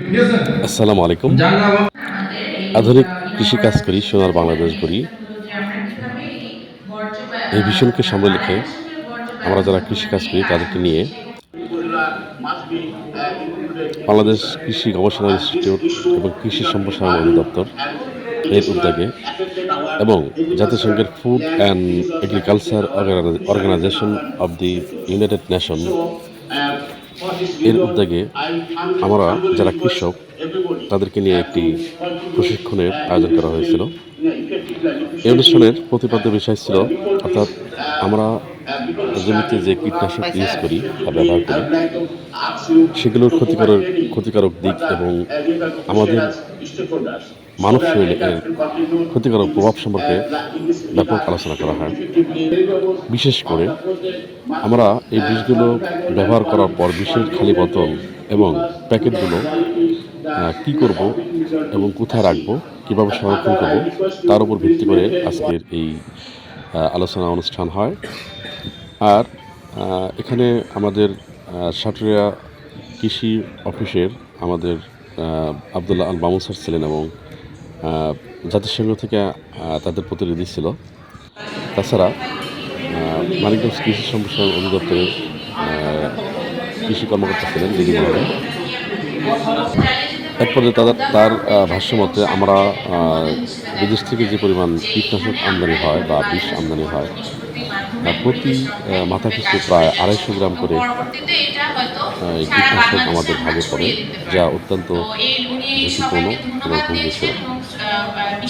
আসসালামু আলাইকুম। আধুনিক কৃষিকাজ করি, সোনার বাংলাদেশ গড়ি। এই ভিশনকে সামনে রেখে আমরা যারা কৃষিকাজ করি তাদেরকে নিয়ে বাংলাদেশ কৃষি গবেষণা ইনস্টিটিউট এবং কৃষি সম্প্রসারণ অধিদপ্তর এর উদ্যোগে এবং জাতিসংঘের Food and Agriculture Organization of the United Nation এর উদ্যোগে আমরা যারা কৃষক তাদেরকে নিয়ে একটি প্রশিক্ষণের আয়োজন করা হয়েছিল। এই অনুষ্ঠানের প্রতিপাদ্য বিষয় ছিল, অর্থাৎ আমরা জমিতে যে কীটনাশক ইউজ করি বা ব্যবহার করি সেগুলোর ক্ষতিকারক দিক এবং আমাদের মানব শরীরে এর ক্ষতিকারক প্রভাব সম্পর্কে ব্যাপক আলোচনা করা হয়। বিশেষ করে আমরা এই বিষগুলো ব্যবহার করার পর বিষের খালি বোতল এবং প্যাকেটগুলো কী করব এবং কোথায় রাখবো, কীভাবে সংরক্ষণ করব, তার উপর ভিত্তি করে আজকের এই আলোচনা অনুষ্ঠান হয়। আর এখানে আমাদের সাটুরিয়া কৃষি অফিসের আমাদের আবদুল্লাহ আল মামুন স্যার ছিলেন এবং জাতিসংঘ থেকে তাদের প্রতিনিধি ছিল। তাছাড়া মানিকগঞ্জ কৃষি সম্প্রসারণ অধিদপ্তরের কৃষি কর্মকর্তা ছিলেন দিদি মহোদয়। এক পর্যায়ে তার ভাষ্যমতে আমরা বিদেশ থেকে যে পরিমাণ কীটনাশক আমদানি হয় বা বিষ আমদানি হয় প্রতি মাথা পিছু প্রায় 250 গ্রাম করে এই কীটনাশক আমাদের ভাগে পড়ে, যা অত্যন্ত ঝুঁকিপূর্ণ এবং হুমকিশীল।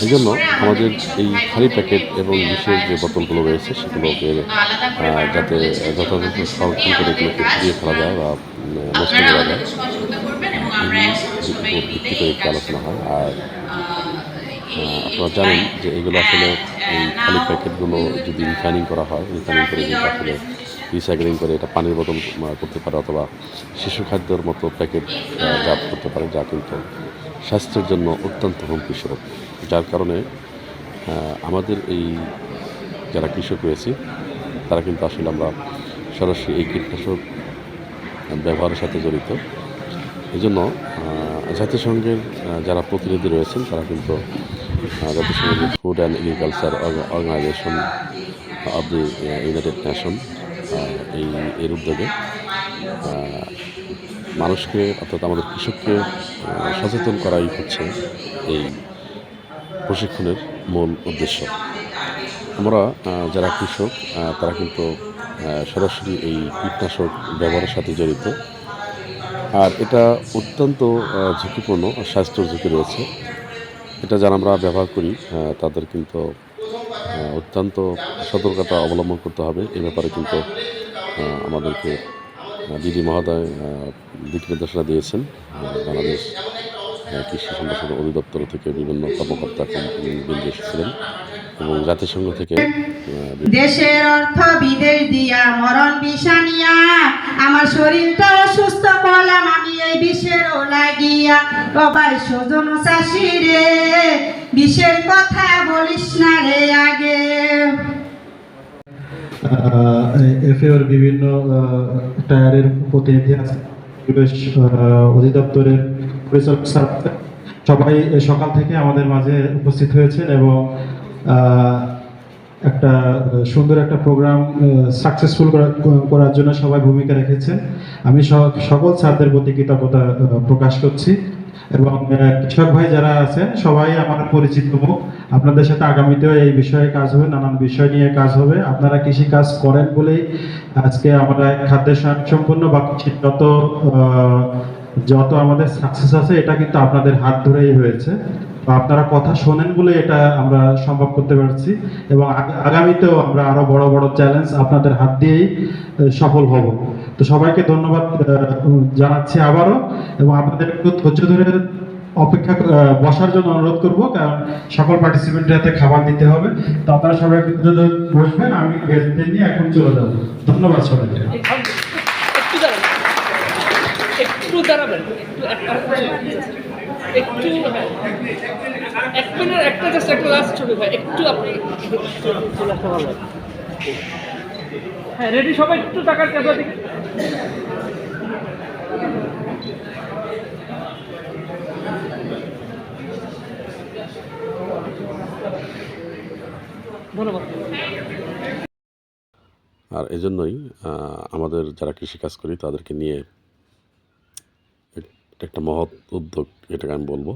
এই জন্য আমাদের এই খালি প্যাকেট এবং বিষের যে বোতলগুলো রয়েছে সেগুলোকে যাতে যথাযথ সংরক্ষণ করে এগুলোকে ফিরিয়ে ফেলা যায় বা নষ্ট করা যায় এই ভিত্তি করে একটি আলোচনা হয়। আর আপনারা জানেন যে এগুলো আসলে এই খালি প্যাকেটগুলো যদি রিফাইনিং করা হয়, রিফাইনিং করে কিন্তু আসলে রিসাইক্লিং করে এটা পানির বোতল করতে পারে অথবা শিশু খাদ্যের মতো প্যাকেট জাত করতে পারে, যা কিন্তু স্বাস্থ্যের জন্য অত্যন্ত হুমকিস্বরূপ। যার কারণে আমাদের এই যারা কৃষক রয়েছে তারা কিন্তু আসলে আমরা সরাসরি এই কীটনাশক ব্যবহারের সাথে জড়িত। এই জন্য জাতিসংঘের যারা প্রতিনিধি রয়েছেন তারা কিন্তু জাতিসংঘের Food and Agriculture Organization of the United Nation এর উদ্যোগে মানুষকে, অর্থাৎ আমাদের কৃষককে সচেতন করাই হচ্ছে এই প্রশিক্ষণের মূল উদ্দেশ্য। আমরা যারা কৃষক তারা কিন্তু সরাসরি এই কীটনাশক ব্যবহারের সাথে জড়িত। আর এটা অত্যন্ত ঝুঁকিপূর্ণ, স্বাস্থ্যের ঝুঁকি রয়েছে। এটা যারা আমরা ব্যবহার করি তাদের কিন্তু অত্যন্ত সতর্কতা অবলম্বন করতে হবে। এ ব্যাপারে কিন্তু আমাদেরকে দিদি মহোদয় দিক নির্দেশনা দিয়েছেন। বাংলাদেশ কৃষি সম্প্রসারণ অধিদপ্তর থেকে বিভিন্ন কর্মকর্তা বিন্দু এসেছিলেন এবং জাতিসংঘ থেকে দেশের অর্থ বিদেশ দিয়া মরণ বিষানিয়া আমার শরীরটা অসুস্থ বললাম আমি এই বিষেরও লাগিয়া সবাই স্বজন চাষি রে বিষের কথা বলিস না রে আগে। এফএর বিভিন্ন টায়ারের প্রতিনিধি আছে, পরিবেশ অধিদপ্তরের পরিচালক স্যার সবাই সকাল থেকে আমাদের মাঝে উপস্থিত হয়েছেন এবং একটা সুন্দর একটা প্রোগ্রাম সাকসেসফুল করার জন্য সবাই ভূমিকা রেখেছেন। আমি সকল স্যারদের প্রতি কৃতজ্ঞতা প্রকাশ করছি এবং কৃষক ভাই যারা আছেন সবাই আমার পরিচিত মুখ। আপনাদের সাথে আগামীতেও এই বিষয়ে কাজ হবে, নানান বিষয় নিয়ে কাজ হবে। আপনারা কৃষি কাজ করেন বলেই আজকে আমরা খাদ্যের স্বয়ংসম্পূর্ণ বা কৃষির যত আমাদের সাকসেস আছে এটা কিন্তু আপনাদের হাত ধরেই হয়েছে। আপনারা কথা শোনেন বলে এটা আমরা সম্ভব করতে পারছি এবং আগামীতেও আমরা আরো বড় বড় চ্যালেঞ্জ আপনাদের হাত দিয়েই সফল হব। তো সবাইকে ধন্যবাদ জানাচ্ছি আবারও এবং আপনাদের একটু ধৈর্য ধরে অপেক্ষা বসার জন্য অনুরোধ করব, কারণ সকল পার্টিসিপেন্টের হাতে খাবার দিতে হবে। তো আপনারা সবাই একটু বসবেন, আমি গেস্টদের নিয়ে এখন চলে যাব। ধন্যবাদ সবাইকে। একটু দাঁড়াবেন, একটু এক মিনিট, একটা জাস্ট একটা লাস্ট ছবি ভাই, একটু আপনি হ্যাঁ রেডি সবাই, একটু টাকার ক্যামেরা দিকে। ধন্যবাদ। আর এজন্যই আমাদের যারা কৃষিকাজ করি তাদেরকে নিয়ে একটা মহৎ উদ্যোগ, এটাকে আমি বলবো।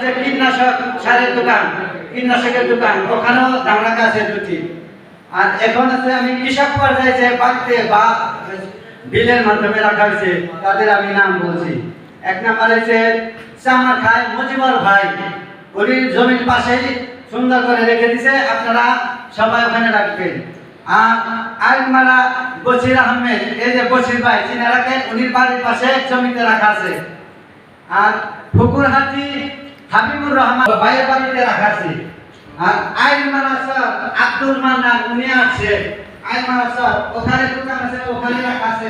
যে কীটনাশক সারের দোকান, কীটনাশকের দোকান, ওখানেও দাম রাখা আছে দুটি। আর এখন আছে আমি কৃষক পর্যায়ে যে বাড়িতে বা বিলের মাধ্যমে রাখা হয়েছে তাদের আমি নাম বলছি। এক নাম্বার হচ্ছে চামার খায় মজিবর ভাই, উনি জমির পাশেই সুন্দর করে রেখে দিছে, আপনারা সবাই ওখানে রাখবেন। আর আইনমারা বশির আহমেদ, এই যে বশির ভাই যিনি রাখেন, উনি বাড়ির পাশে জমিতে রাখা আছে। আর ফুকুরহাটি হাবিবুর রহমান ভাইয়ের বাড়িতে রাখা আছে। আর আইনমারা স্যার আব্দুল মান্নান, উনি আছে আইনমারা স্যার, ওখানে দোকান আছে, ওখানে রাখা আছে।